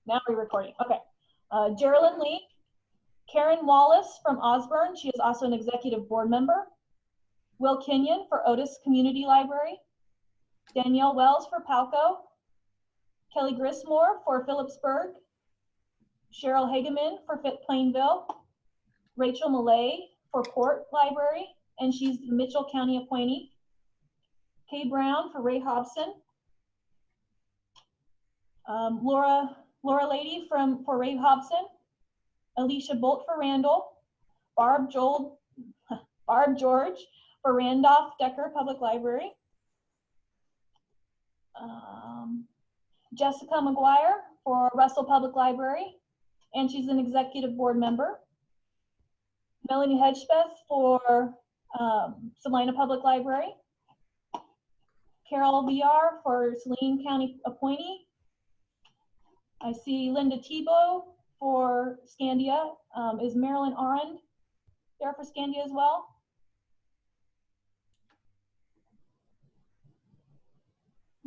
Now we're recording. Okay. Geraldine Lee, Karen Wallace from Osborne. She is also an executive board member. Will Kenyon for Otis Community Library. Danielle Wells for Palco. Kelly Grismore for Phillipsburg. Cheryl Hageman for Plainville. Rachel Millay for Port Library, and she's the Mitchell County appointee. Kay Brown for Ray Hobson. Laura Lady for Ray Hobson. Alicia Bolt for Randall. Barb George for Randolph Decker Public Library. Jessica McGuire for Russell Public Library, and she's an executive board member. Melanie Hedgepeth for Salina Public Library. Carol VR for Saline County appointee. I see Linda Tebow for Scandia. Is Marilyn Arend there for Scandia as well?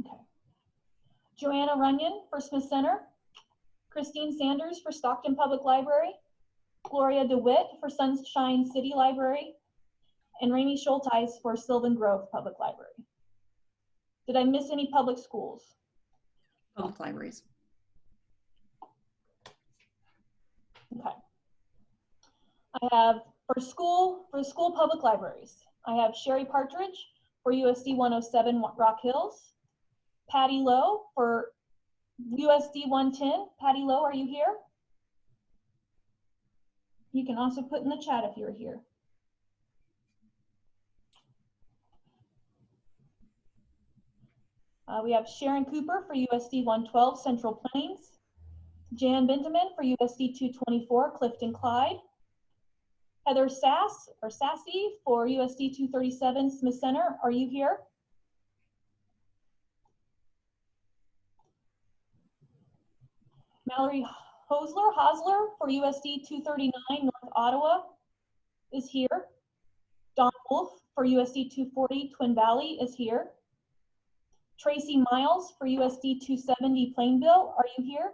Okay. Joanna Runyon for Smith Center. Christine Sanders for Stockton Public Library. Gloria DeWitt for Sunshine City Library. And Rainey Schulteis for Sylvan Grove Public Library. Did I miss any public schools? Public libraries. Okay. I have for school public libraries. I have Sherry Partridge for USD 107 Rock Hills. Patty Lowe for USD 110. Patty Lowe, are you here? You can also put in the chat if you're here. We have Sharon Cooper for USD 112 Central Plains. Jan Benjamin for USD 224 Clifton Clyde. Heather Sassy for USD 237 Smith Center. Are you here? Mallory Hosler for USD 239 North Ottawa is here. Don Wolf for USD 240 Twin Valley is here. Tracy Miles for USD 270 Plainville, are you here?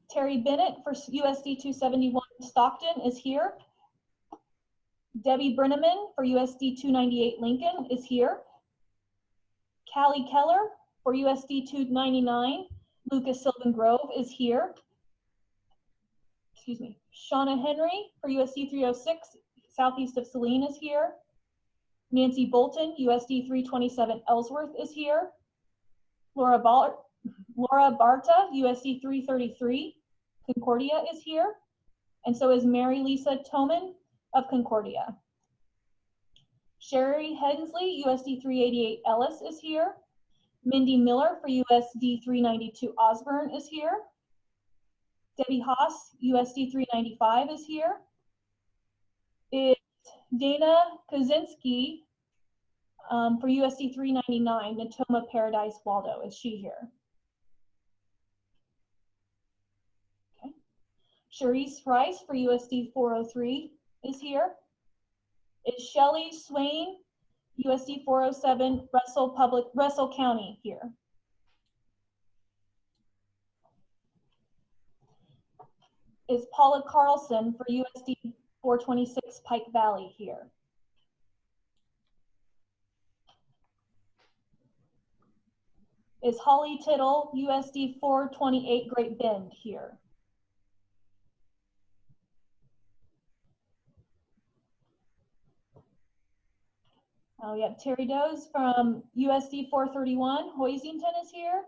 Terry Bennett for USD 271 Stockton is here. Debbie Brenneman for USD 298 Lincoln is here. Callie Keller for USD 299 Lucas Sylvan Grove is here. Excuse me. Shauna Henry for USD 306 Southeast of Saline is here. Nancy Bolton, USD 327 Ellsworth is here. Laura Barta, USD 333 Concordia is here. And so is Mary Lisa Toman of Concordia. Sherry Hensley, USD 388 Ellis is here. Mindy Miller for USD 392 Osborne is here. Debbie Haas, USD 395 is here. It's Dana Kaczynski for USD 399, Natoma Paradise Waldo. Is she here? Okay. Charisse Rice for USD 403 is here. Is Shelley Swain, USD 407, Russell County here? Is Paula Carlson for USD 426 Pike Valley here? Is Holly Tittle, USD 428 Great Bend here? Oh, we have Terry Does from USD 431, Hoisington is here.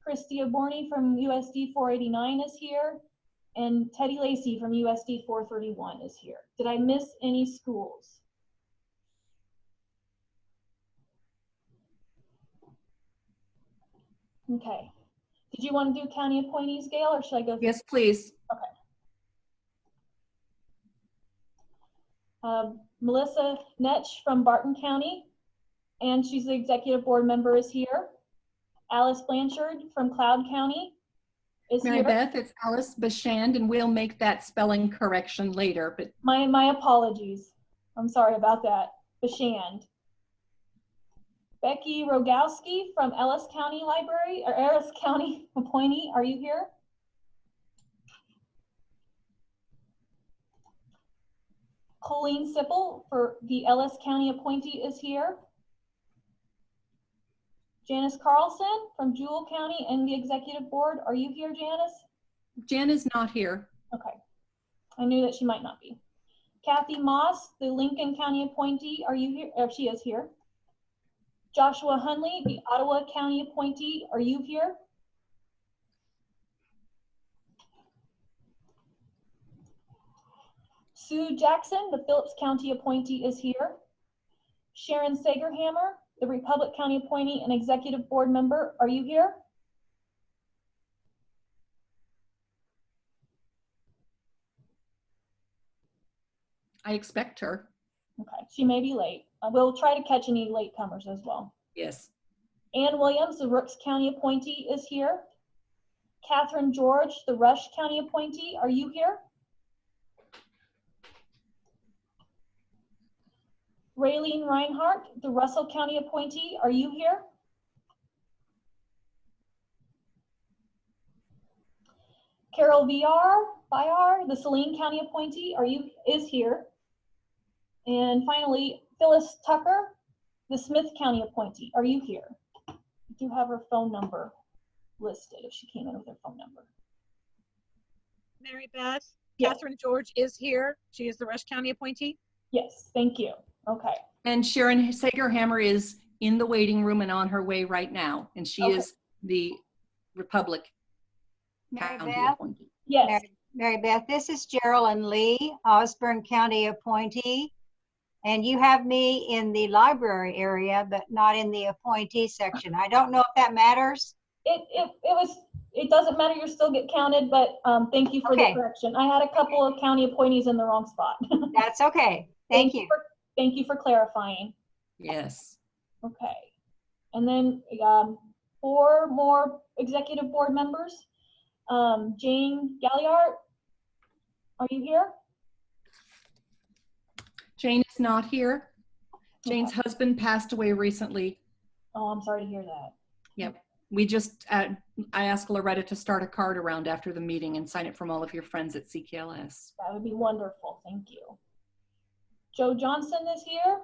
Christy Aborney from USD 489 is here. And Teddy Lacey from USD 431 is here. Did I miss any schools? Okay. Did you want to do county appointees, Gail, or should I go through? Yes, please. Okay. Melissa Netsch from Barton County, and she's the executive board member, is here. Alice Blanchard from Cloud County is Mary here. Beth, it's Alice Bashand, and we'll make that spelling correction later. But my apologies. I'm sorry about that. Bashand. Becky Rogowski from Ellis County Library, or Ellis County appointee, are you here? Colleen Sipple for the Ellis County appointee is here. Janice Carlson from Jewell County and the Executive Board, are you here, Janice? Jan is not here. Okay, I knew that she might not be. Kathy Moss, the Lincoln County appointee, are you here? Oh, she is here. Joshua Hunley, the Ottawa County appointee, are you here? Sue Jackson, the Phillips County appointee, is here. Sharon Sagerhammer, the Republic County appointee and Executive Board member, are you here? I expect her. Okay, she may be late. We'll try to catch any latecomers as well. Yes. Ann Williams, the Rooks County appointee, is here. Catherine George, the Rush County appointee, are you here? Raylene Reinhardt, the Russell County appointee, are you here? Carol Bayar, the Saline County appointee, is here. And finally, Phyllis Tucker, the Smith County appointee, are you here? I do have her phone number listed if she came in with her phone number. Mary Beth, Yes. Catherine George is here. She is the Rush County appointee. Yes, thank you. Okay. And Sharon Sagerhammer is in the waiting room and on her way right now. And she Okay. is the Republic Mary County Beth? appointee. Yes. Mary Beth, this is Geraldine Lee, Osborne County appointee. And you have me in the library area, but not in the appointee section. I don't know if that matters. It doesn't matter. You still get counted, but thank you for Okay. the correction. I had a couple of county appointees in the wrong spot. That's okay. Thank you. Thank you for clarifying. Yes. Okay. And then 4 more executive board members. Jane Galliard, are you here? Jane is not here. Jane's Okay. husband passed away recently. Oh, I'm sorry to hear that. Yep. We just, I asked Loretta to start a card around after the meeting and sign it from all of your friends at CKLS. That would be wonderful. Thank you. Joe Johnson is here.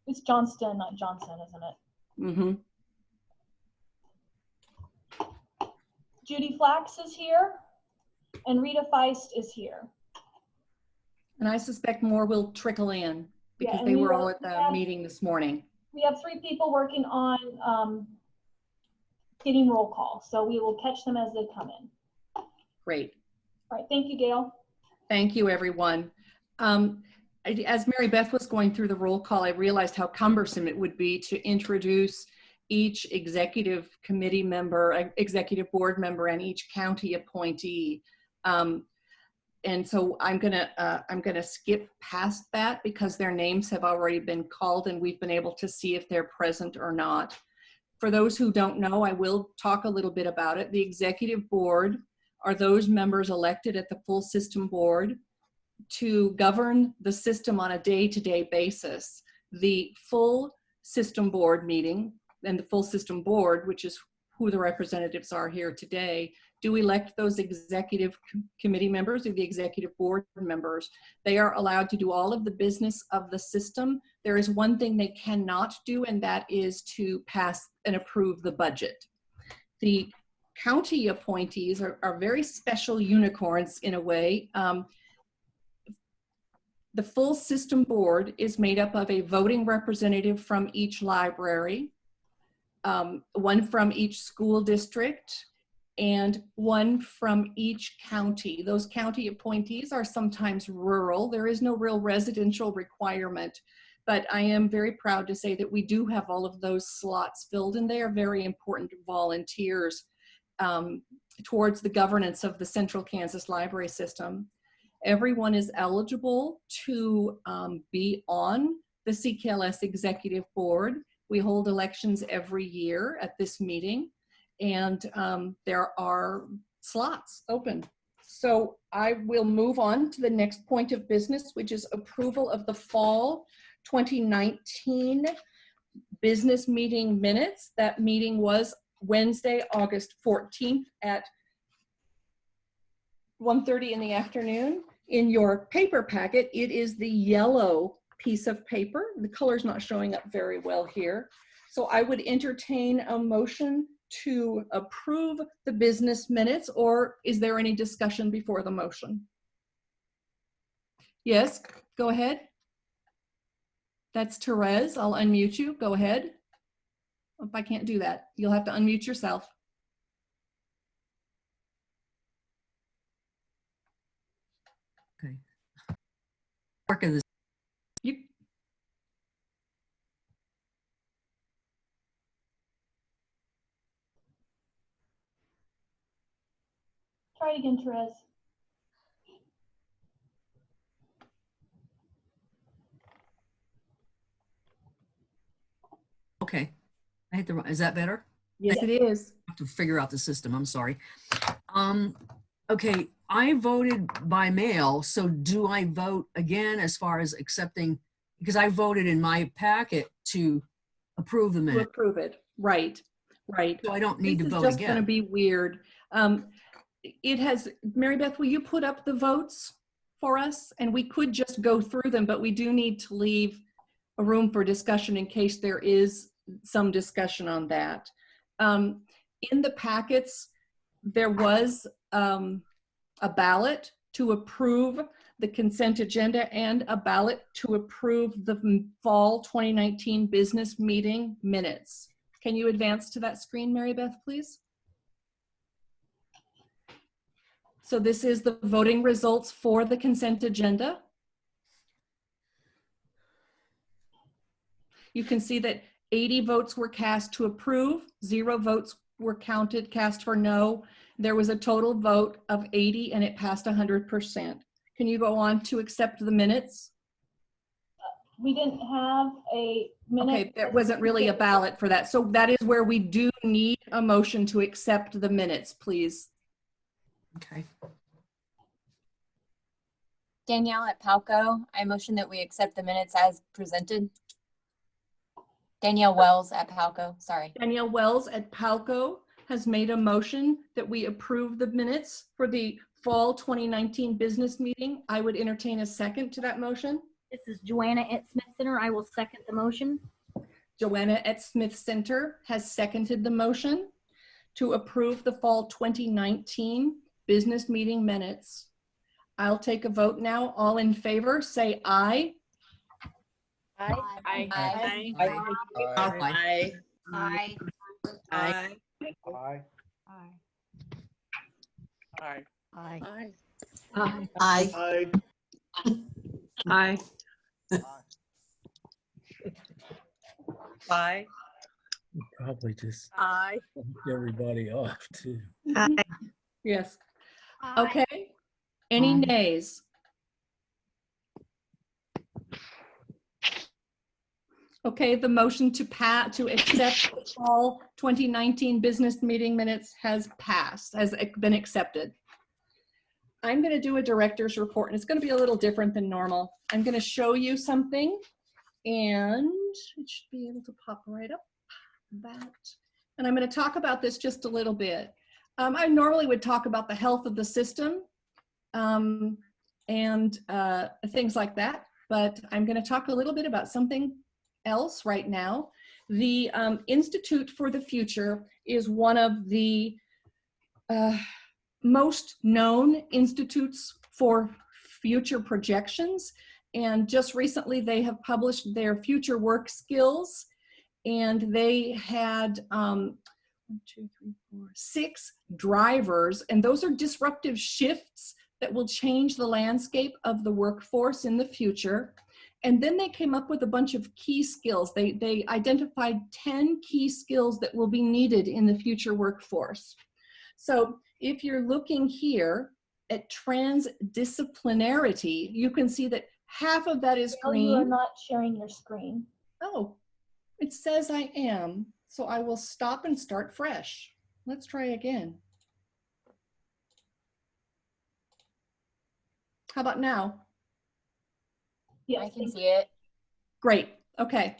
It's Johnston, not Johnson, isn't it? Mm-hmm. Judy Flax is here. And Rita Feist is here. And I suspect more will trickle in because and they we were will- all at the yeah. meeting this morning. We have 3 people working on getting roll call, so we will catch them as they come in. Great. All right, thank you, Gail. Thank you, everyone. As Mary Beth was going through the roll call, I realized how cumbersome it would be to introduce each executive committee member, executive board member, and each county appointee. And so I'm gonna skip past that because their names have already been called and we've been able to see if they're present or not. For those who don't know, I will talk a little bit about it. The executive board are those members elected at the full system board to govern the system on a day-to-day basis. The full system board meeting and the full system board, which is who the representatives are here today, do elect those executive committee members or the executive board members. They are allowed to do all of the business of the system. There is one thing they cannot do, and that is to pass and approve the budget. The county appointees are very special unicorns in a way. The full system board is made up of a voting representative from each library, one from each school district, and one from each county. Those county appointees are sometimes rural. There is no real residential requirement, but I am very proud to say that we do have all of those slots filled, and they are very important volunteers towards the governance of the Central Kansas Library System. Everyone is eligible to be on the CKLS Executive Board. We hold elections every year at this meeting, and there are slots open. So I will move on to the next point of business, which is approval of the fall 2019 business meeting minutes. That meeting was Wednesday, August 14th at 1:30 in the afternoon. In your paper packet, it is the yellow piece of paper. The color's not showing up very well here. So I would entertain a motion to approve the business minutes, or is there any discussion before the motion? Yes, go ahead. That's Therese. I'll unmute you. Go ahead. If I can't do that, you'll have to unmute yourself. Okay. Mark of this. You, Try it again, Therese. Okay. I hit the, is that better? yes, it is. I have to figure out the system. I'm sorry. Okay. I voted by mail. So do I vote again as far as accepting, because I voted in my packet to approve the To minute. approve it. Right, right. So I don't need to This is vote just going to again. be weird. It has, Mary Beth, will you put up the votes for us? And we could just go through them, but we do need to leave a room for discussion in case there is some discussion on that. In the packets, there was a ballot to approve the consent agenda and a ballot to approve the fall 2019 business meeting minutes. Can you advance to that screen, Mary Beth, please? So this is the voting results for the consent agenda. You can see that 80 votes were cast to approve, 0 votes were cast for no. There was a total vote of 80 and it passed 100%. Can you go on to accept the minutes? We didn't have a minute. Okay, there wasn't really a ballot for that. So that is where we do need a motion to accept the minutes, please. Okay. Danielle at Palco, I motion that we accept the minutes as presented. Danielle Wells at Palco, sorry. Danielle Wells at Palco has made a motion that we approve the minutes for the fall 2019 business meeting. I would entertain a second to that motion. This is Joanna at Smith Center. I will second the motion. Joanna at Smith Center has seconded the motion to approve the fall 2019 business meeting minutes. I'll take a vote now. All in favor, say aye. Aye. Aye. Aye. Aye. Aye. Aye. Aye. Aye. Aye. Aye. Aye. Aye. Aye. Probably just Aye. bumped everybody off too. Yes. Okay. Any nays? Okay, the motion to accept the fall 2019 business meeting minutes has passed, has been accepted. I'm going to do a director's report, and it's going to be a little different than normal. I'm going to show you something, and it should be able to pop right up. That, and I'm going to talk about this just a little bit. I normally would talk about the health of the system and things like that, but I'm going to talk a little bit about something else right now. The Institute for the Future is one of the most known institutes for future projections, and just recently they have published their future work skills, and they had 6 drivers, and those are disruptive shifts that will change the landscape of the workforce in the future. And then they came up with a bunch of key skills. They identified 10 key skills that will be needed in the future workforce. So if you're looking here at transdisciplinarity, you can see that half of that is green. You are not sharing your screen. Oh, it says I am. So I will stop and start fresh. Let's try again. How about now? Yes, I can see it. Great. Okay.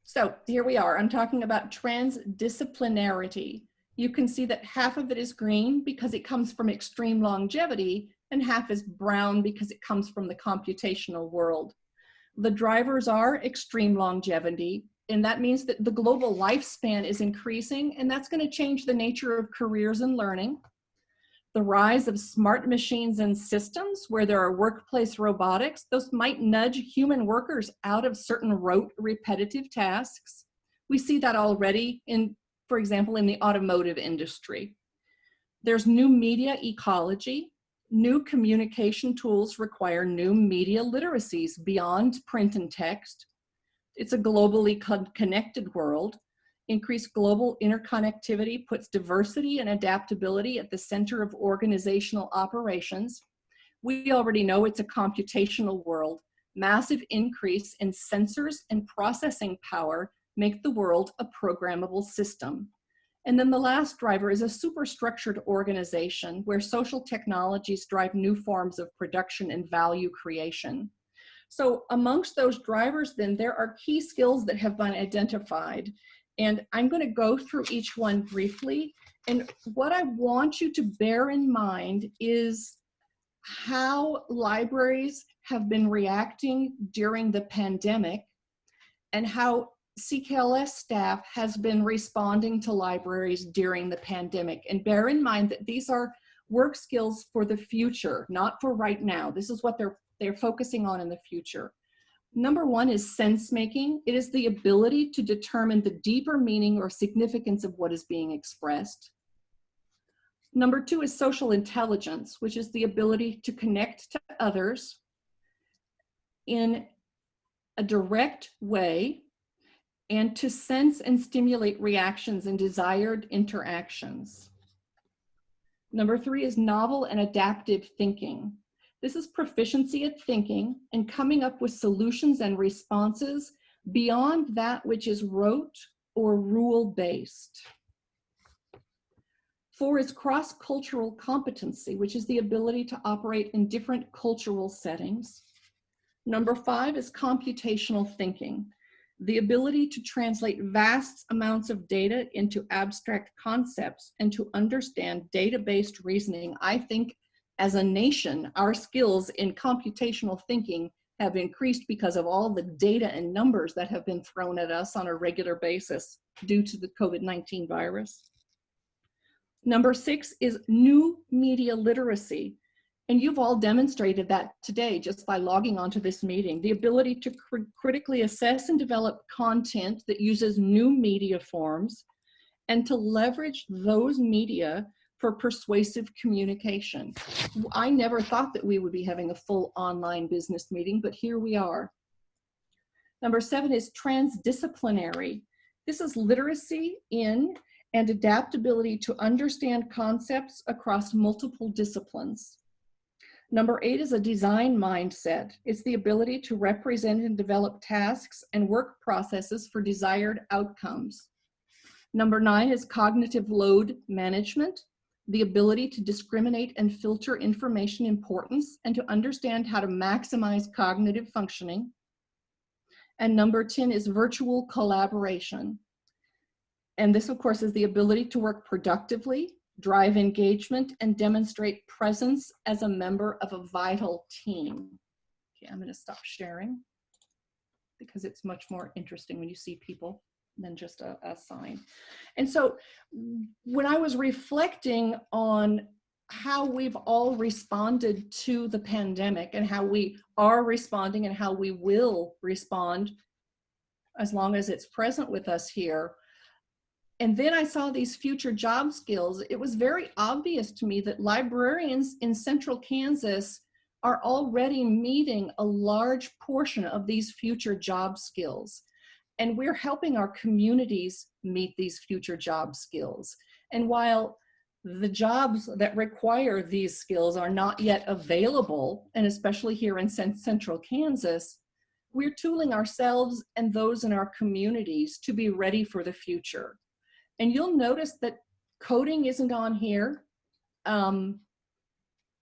So here we are. I'm talking about transdisciplinarity. You can see that half of it is green because it comes from extreme longevity, and half is brown because it comes from the computational world. The drivers are extreme longevity, and that means that the global lifespan is increasing, and that's going to change the nature of careers and learning. The rise of smart machines and systems where there are workplace robotics, those might nudge human workers out of certain rote, repetitive tasks. We see that already in, for example, in the automotive industry. There's new media ecology. New communication tools require new media literacies beyond print and text. It's a globally connected world. Increased global interconnectivity puts diversity and adaptability at the center of organizational operations. We already know it's a computational world. Massive increase in sensors and processing power make the world a programmable system. And then the last driver is a superstructured organization where social technologies drive new forms of production and value creation. So amongst those drivers, then, there are key skills that have been identified. And I'm going to go through each one briefly. And what I want you to bear in mind is how libraries have been reacting during the pandemic and how CKLS staff has been responding to libraries during the pandemic. And bear in mind that these are work skills for the future, not for right now. This is what they're focusing on in the future. Number one is sense making. It is the ability to determine the deeper meaning or significance of what is being expressed. Number two is social intelligence, which is the ability to connect to others in a direct way and to sense and stimulate reactions and desired interactions. Number three is novel and adaptive thinking. This is proficiency at thinking and coming up with solutions and responses beyond that which is rote or rule-based. Four is cross-cultural competency, which is the ability to operate in different cultural settings. Number five is computational thinking, the ability to translate vast amounts of data into abstract concepts and to understand data-based reasoning. I think as a nation, our skills in computational thinking have increased because of all the data and numbers that have been thrown at us on a regular basis due to the COVID-19 virus. Number six is new media literacy. And you've all demonstrated that today just by logging onto this meeting. The ability to critically assess and develop content that uses new media forms and to leverage those media for persuasive communication. I never thought that we would be having a full online business meeting, but here we are. Number seven is transdisciplinary. This is literacy in and adaptability to understand concepts across multiple disciplines. Number eight is a design mindset. It's the ability to represent and develop tasks and work processes for desired outcomes. Number nine is cognitive load management, the ability to discriminate and filter information importance and to understand how to maximize cognitive functioning. And number 10 is virtual collaboration. And this, of course, is the ability to work productively, drive engagement, and demonstrate presence as a member of a vital team. Okay, I'm going to stop sharing because it's much more interesting when you see people than just a sign. And so when I was reflecting on how we've all responded to the pandemic and how we are responding and how we will respond as long as it's present with us here, and then I saw these future job skills, it was very obvious to me that librarians in Central Kansas are already meeting a large portion of these future job skills. And we're helping our communities meet these future job skills. And while the jobs that require these skills are not yet available, and especially here in Central Kansas, we're tooling ourselves and those in our communities to be ready for the future. And you'll notice that coding isn't on here.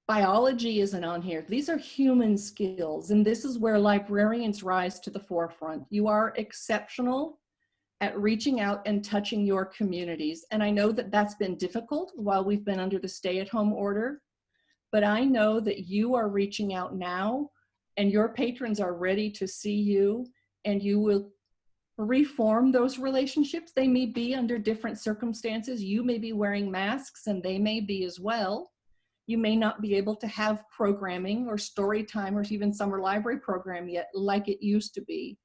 Biology isn't on here. These are human skills, and this is where librarians rise to the forefront. You are exceptional at reaching out and touching your communities. And I know that that's been difficult while we've been under the stay-at-home order, but I know that you are reaching out now and your patrons are ready to see you, and you will reform those relationships. They may be under different circumstances. You may be wearing masks and they may be as well. You may not be able to have programming or story time or even summer library program yet like it used to be.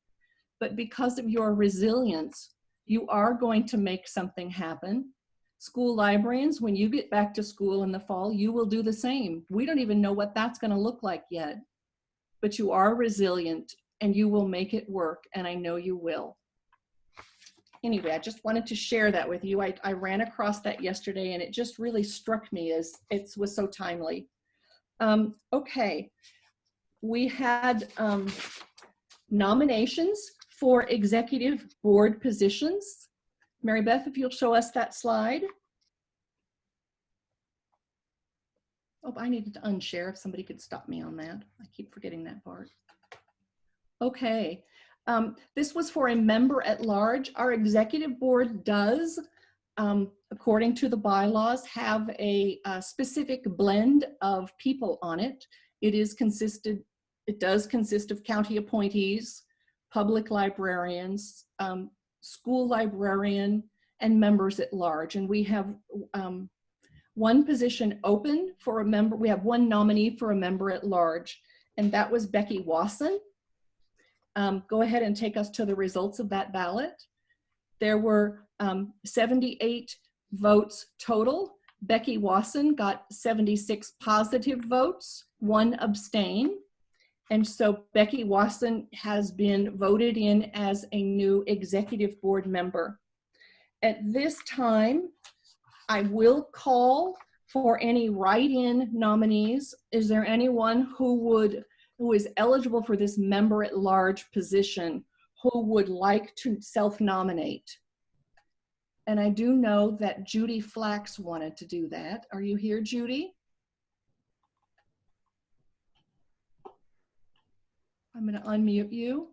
But because of your resilience, you are going to make something happen. School librarians, when you get back to school in the fall, you will do the same. We don't even know what that's going to look like yet, but you are resilient and you will make it work, and I know you will. Anyway, I just wanted to share that with you. I ran across that yesterday and it just really struck me as it was so timely. Okay, we had nominations for executive board positions. Mary Beth, if you'll show us that slide. Oh, I needed to unshare if somebody could stop me on that. I keep forgetting that part. Okay, this was for a member at large. Our executive board does, according to the bylaws, have a specific blend of people on it. It does consist of county appointees, public librarians, school librarian, and members at large. And we have one position open for a member. We have one nominee for a member at large, and that was Becky Wasson. Go ahead and take us to the results of that ballot. There were 78 votes total. Becky Wasson got 76 positive votes, 1 abstain. And so Becky Wasson has been voted in as a new executive board member. At this time, I will call for any write-in nominees. Is there anyone who is eligible for this member at large position who would like to self-nominate? And I do know that Judy Flax wanted to do that. Are you here, Judy? I'm going to unmute you.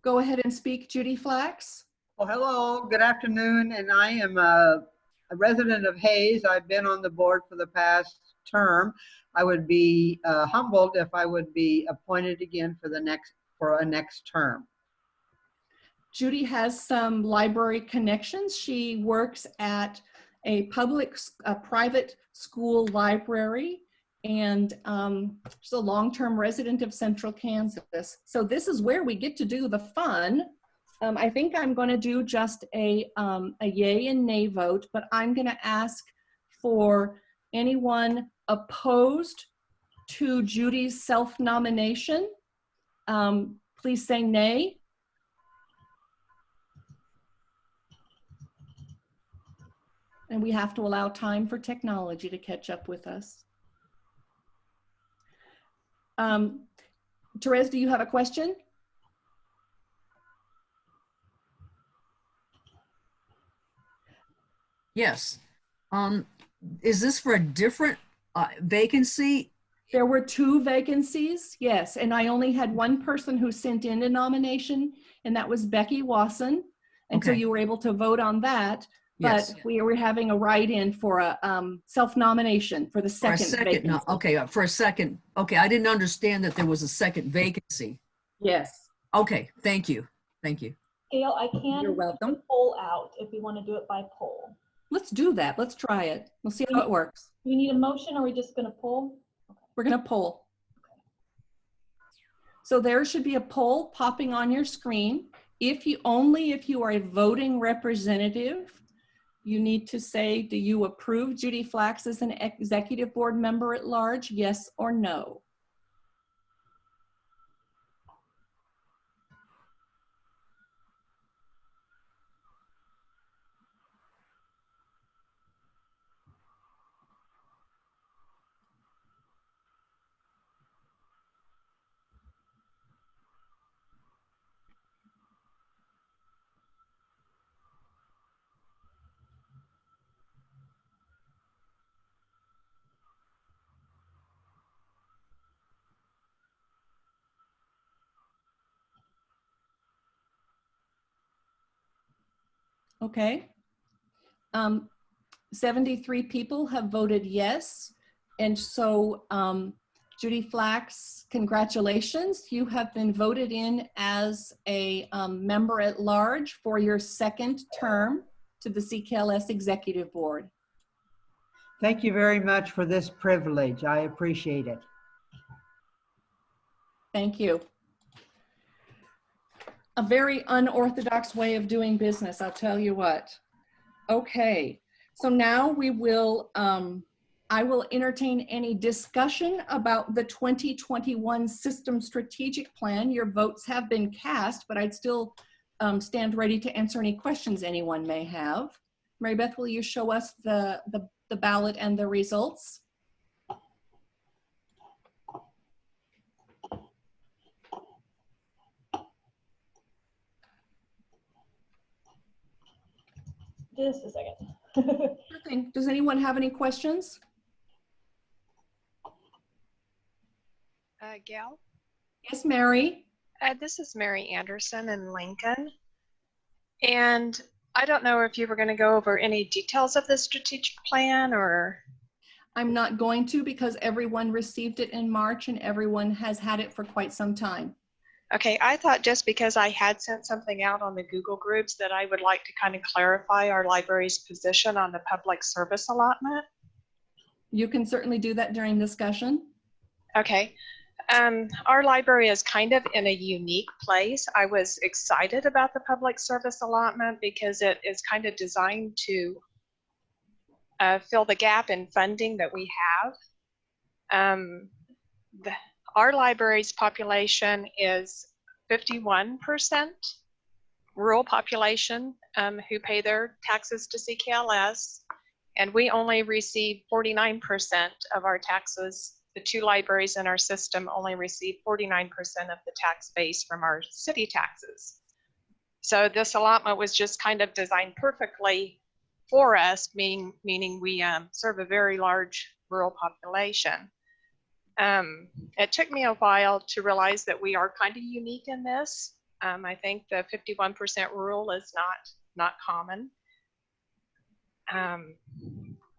Go ahead and speak, Judy Flax. Well, hello, good afternoon, and I am a resident of Hayes. I've been on the board for the past term. I would be humbled if I would be appointed again for a next term. Judy has some library connections. She works at a private school library, and she's a long-term resident of Central Kansas. So this is where we get to do the fun. I think I'm going to do just a yay and nay vote, but I'm going to ask for anyone opposed to Judy's self-nomination. Please say nay. And we have to allow time for technology to catch up with us. Therese, do you have a question? Yes. Is this for a different vacancy? There were 2 vacancies, yes. And I only had one person who sent in a nomination, and that was Becky Wasson. And Okay. so you were able to vote on that. But Yes. we were having a write-in for a self-nomination for the For a second second, no, vacancy. okay, for a second. Okay, I didn't understand that there was a second vacancy. Yes. Okay, thank you. Thank you. Gail, I can You're welcome. poll out if we want to do it by poll. Let's do that. Let's try it. We'll see how it works. Do we need a motion or are we just going to poll? We're going to poll. So there should be a poll popping on your screen. If you are a voting representative, you need to say, do you approve Judy Flax as an executive board member at large? Yes or no? Okay. 73 people have voted yes. And so Judy Flax, congratulations. You have been voted in as a member at large for your second term to the CKLS Executive Board. Thank you very much for this privilege. I appreciate it. Thank you. A very unorthodox way of doing business, I'll tell you what. Okay, so now we will, I will entertain any discussion about the 2021 System Strategic Plan. Your votes have been cast, but I'd still stand ready to answer any questions anyone may have. Mary Beth, will you show us the ballot and the results? Just a second. Sure thing. Does anyone have any questions? Gail? Yes, Mary. This is Mary Anderson in Lincoln. And I don't know if you were going to go over any details of the strategic plan or... I'm not going to because everyone received it in March and everyone has had it for quite some time. Okay, I thought just because I had sent something out on the Google groups that I would like to kind of clarify our library's position on the public service allotment. You can certainly do that during discussion. Okay. Our library is kind of in a unique place. I was excited about the public service allotment because it is kind of designed to fill the gap in funding that we have. Our library's population is 51% rural population who pay their taxes to CKLS, and we only receive 49% of our taxes. The two libraries in our system only receive 49% of the tax base from our city taxes. So this allotment was just kind of designed perfectly for us, meaning we serve a very large rural population. It took me a while to realize that we are kind of unique in this. I think the 51% rural is not common.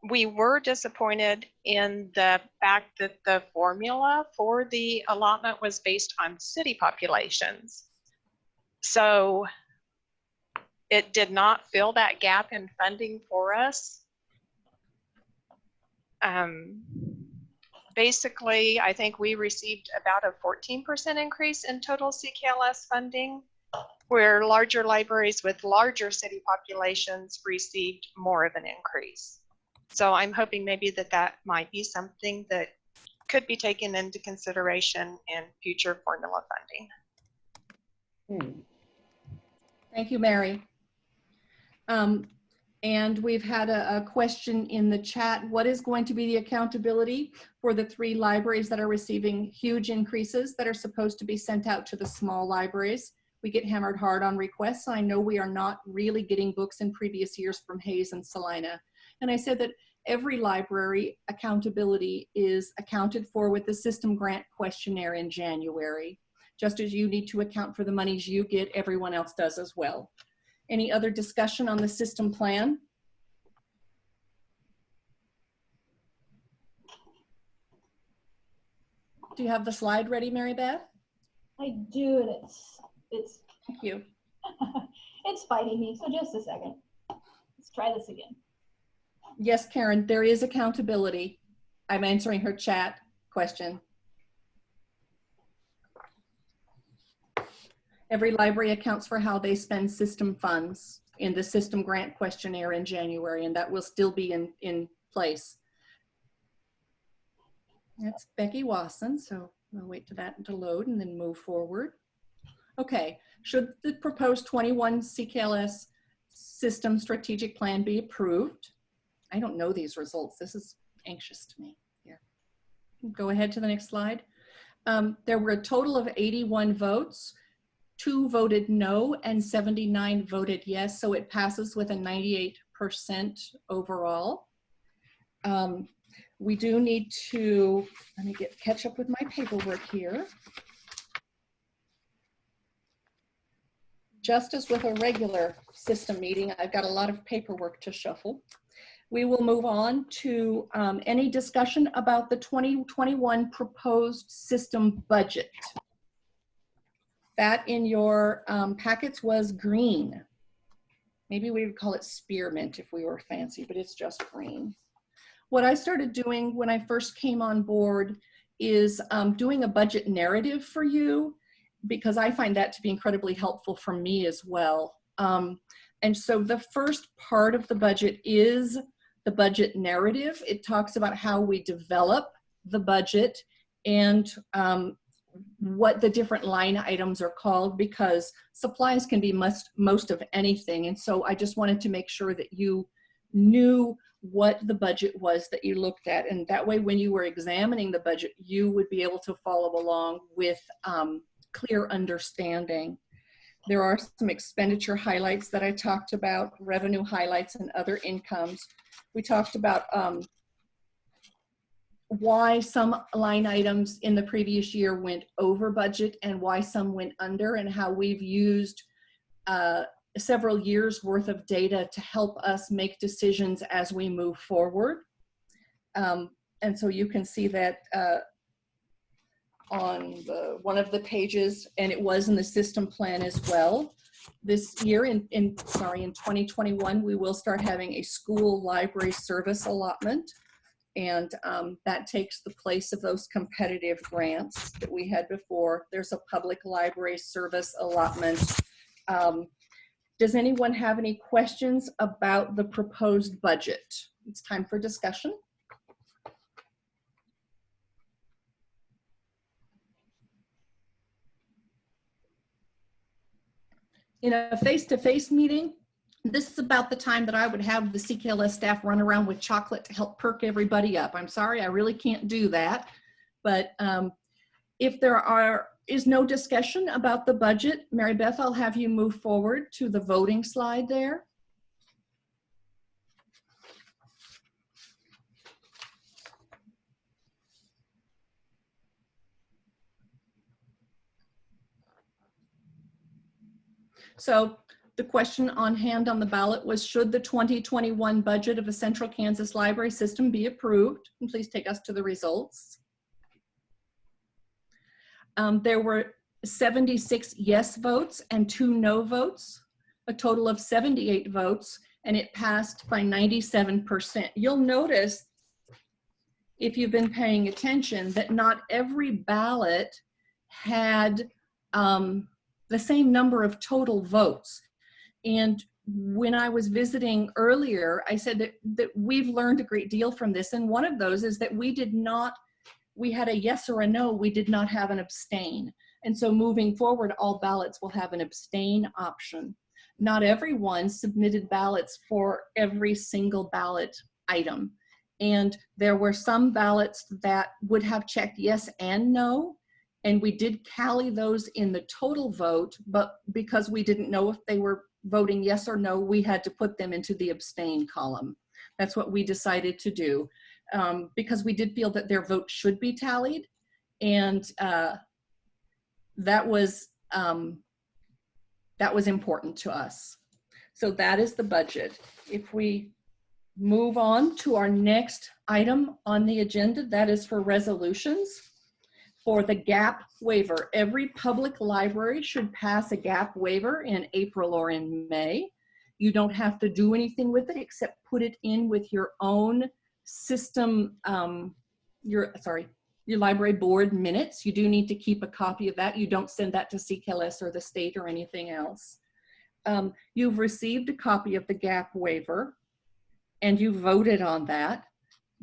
We were disappointed in the fact that the formula for the allotment was based on city populations. So it did not fill that gap in funding for us. Basically, I think we received about a 14% increase in total CKLS funding, where larger libraries with larger city populations received more of an increase. So I'm hoping maybe that might be something that could be taken into consideration in future formula funding. Thank you, Mary. And we've had a question in the chat. What is going to be the accountability for the 3 libraries that are receiving huge increases that are supposed to be sent out to the small libraries? We get hammered hard on requests. I know we are not really getting books in previous years from Hayes and Salina. And I said that every library accountability is accounted for with the system grant questionnaire in January. Just as you need to account for the monies you get, everyone else does as well. Any other discussion on the system plan? Do you have the slide ready, Mary Beth? I do, and it's Thank you. it's fighting me, so just a second. Let's try this again. Yes, Karen, there is accountability. I'm answering her chat question. Every library accounts for how they spend system funds in the system grant questionnaire in January, and that will still be in place. That's Becky Wasson, so we'll wait for that to load and then move forward. Okay, should the proposed 21 CKLS system strategic plan be approved? I don't know these results. This is anxious to me. Here, go ahead to the next slide. There were a total of 81 votes. 2 voted no and 79 voted yes, so it passes with a 98% overall. We do need to, let me catch up with my paperwork here. just as with a regular system meeting, I've got a lot of paperwork to shuffle. We will move on to any discussion about the 2021 proposed system budget. That in your packets was green. Maybe we would call it spearmint if we were fancy, but it's just green. What I started doing when I first came on board is doing a budget narrative for you, because I find that to be incredibly helpful for me as well. And so the first part of the budget is the budget narrative. It talks about how we develop the budget and what the different line items are called, because supplies can be most of anything. And so I just wanted to make sure that you knew what the budget was that you looked at. And that way, when you were examining the budget, you would be able to follow along with clear understanding. There are some expenditure highlights that I talked about, revenue highlights and other incomes. We talked about why some line items in the previous year went over budget and why some went under, and how we've used several years worth of data to help us make decisions as we move forward. And so you can see that on one of the pages, and it was in the system plan as well. This year in 2021, we will start having a school library service allotment. And that takes the place of those competitive grants that we had before. There's a public library service allotment. Does anyone have any questions about the proposed budget? It's time for discussion. In a face-to-face meeting, this is about the time that I would have the CKLS staff run around with chocolate to help perk everybody up. I'm sorry, I really can't do that. But if there is no discussion about the budget, Mary Beth, I'll have you move forward to the voting slide there. So the question on hand on the ballot was, should the 2021 budget of the Central Kansas Library System be approved? And please take us to the results. There were 76 yes votes and 2 no votes, a total of 78 votes, and it passed by 97%. You'll notice, if you've been paying attention, that not every ballot had the same number of total votes. And when I was visiting earlier, I said that we've learned a great deal from this. And one of those is that we had a yes or a no, we did not have an abstain. And so moving forward, all ballots will have an abstain option. Not everyone submitted ballots for every single ballot item. And there were some ballots that would have checked yes and no. And we did tally those in the total vote, but because we didn't know if they were voting yes or no, we had to put them into the abstain column. That's what we decided to do, because we did feel that their vote should be tallied. And that was important to us. So that is the budget. If we move on to our next item on the agenda, that is for resolutions. For the Gap Waiver, every public library should pass a Gap Waiver in April or in May. You don't have to do anything with it except put it in with your own system, your library board minutes. You do need to keep a copy of that. You don't send that to CKLS or the state or anything else. You've received a copy of the Gap Waiver and you voted on that.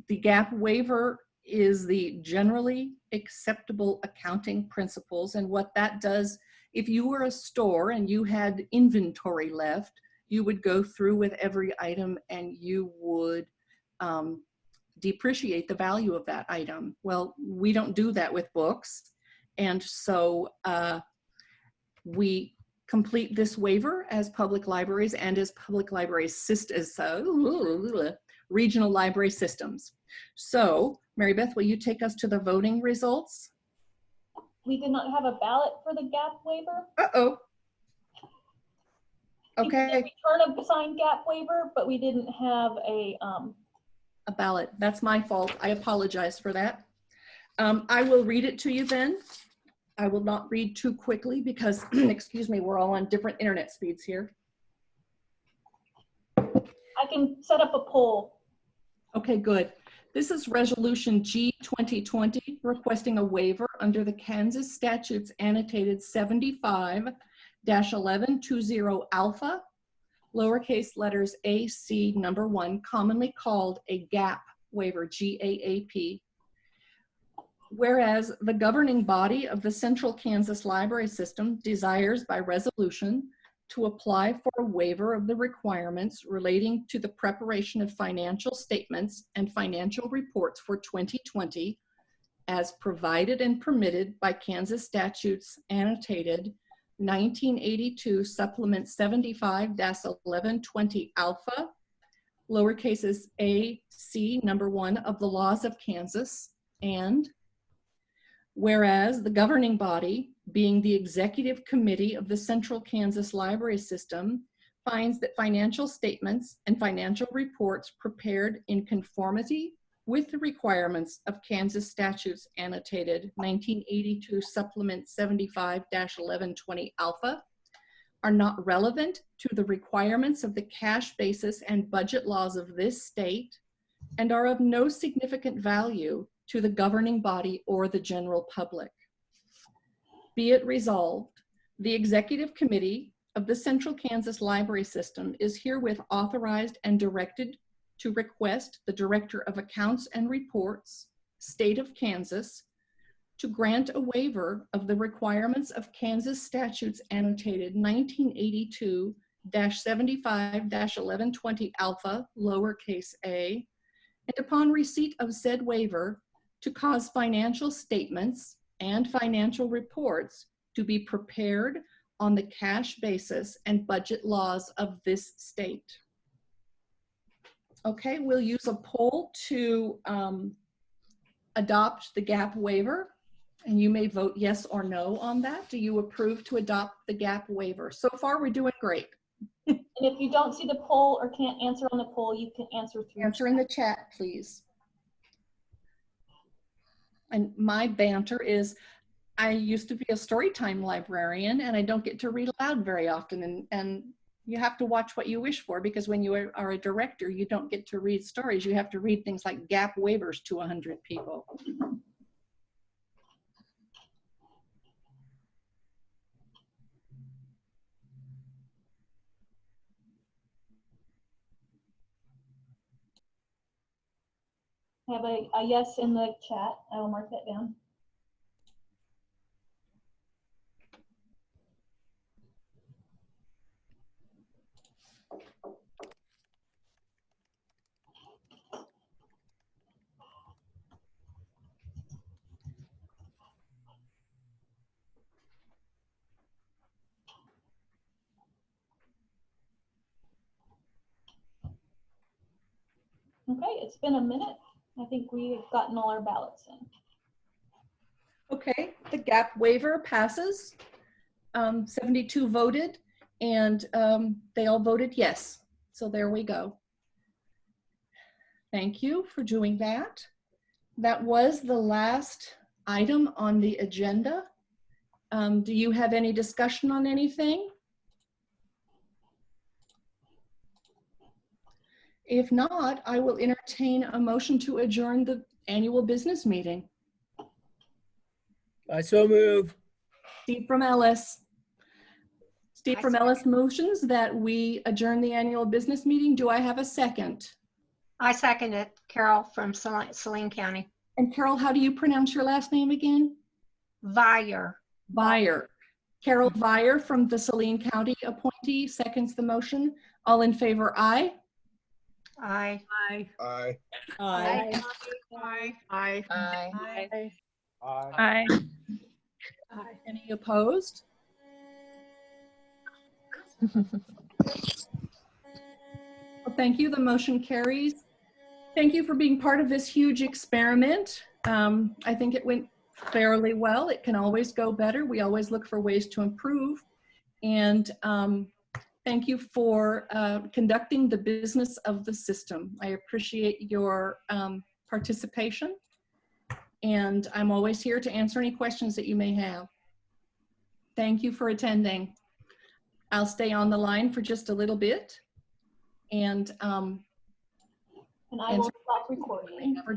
The Gap Waiver is the generally acceptable accounting principles. And what that does, if you were a store and you had inventory left, you would go through with every item and you would depreciate the value of that item. Well, we don't do that with books. And so we complete this waiver as public libraries and as public library systems, regional library systems. So, Mary Beth, will you take us to the voting results? We did not have a ballot for the Gap Waiver. Uh-oh. Okay, Return of signed Gap waiver, but we didn't have a, ballot. That's my fault. I apologize for that. I will read it to you then. I will not read too quickly because, excuse me, we're all on different internet speeds here. I can set up a poll. Okay, good. This is Resolution G 2020 requesting a waiver under the Kansas Statutes Annotated 75-1120 Alpha, lowercase letters AC number 1, commonly called a Gap Waiver, G-A-A-P. Whereas the governing body of the Central Kansas Library System desires by resolution to apply for a waiver of the requirements relating to the preparation of financial statements and financial reports for 2020 as provided and permitted by Kansas Statutes Annotated 1982 Supplement 75-1120 Alpha, lowercases a c number 1 of the laws of Kansas, and whereas the governing body, being the executive committee of the Central Kansas Library System, finds that financial statements and financial reports prepared in conformity with the requirements of Kansas Statutes Annotated 1982 Supplement 75-1120 Alpha are not relevant to the requirements of the cash basis and budget laws of this state and are of no significant value to the governing body or the general public. Be it resolved, the Executive Committee of the Central Kansas Library System is herewith authorized and directed to request the Director of Accounts and Reports, State of Kansas, to grant a waiver of the requirements of Kansas Statutes Annotated 1982-75-1120 Alpha, lowercase a, and upon receipt of said waiver, to cause financial statements and financial reports to be prepared on the cash basis and budget laws of this state. Okay, we'll use a poll to adopt the Gap waiver, and you may vote yes or no on that. Do you approve to adopt the Gap waiver? So far, we're doing great. And if you don't see the poll or can't answer on the poll, you can answer through. Answer in the chat, please. And my banter is, I used to be a storytime librarian and I don't get to read aloud very often. And you have to watch what you wish for, because when you are a director, you don't get to read stories. You have to read things like Gap waivers to 100 people. I have a yes in the chat. I will mark that down. Okay, it's been a minute. I think we've gotten all our ballots in. Okay, the Gap waiver passes. 72 voted, and they all voted yes. So there we go. Thank you for doing that. That was the last item on the agenda. Do you have any discussion on anything? If not, I will entertain a motion to adjourn the annual business meeting. I so move. Steve from Ellis. Steve from Ellis motions that we adjourn the annual business meeting. Do I have a second? I second it. Carol from Saline County. And Carol, how do you pronounce your last name again? Vire. Vire. Carol Vire from the Saline County appointee seconds the motion. All in favor, aye. Aye. Aye. Aye. Aye. Aye. Aye. Aye. Aye. Aye. Any opposed? Well, thank you. The motion carries. Thank you for being part of this huge experiment. I think it went fairly well. It can always go better. We always look for ways to improve. And Thank you for conducting the business of the system. I appreciate your participation, and I'm always here to answer any questions that you may have. Thank you for attending. I'll stay on the line for just a little bit, and I will stop recording. for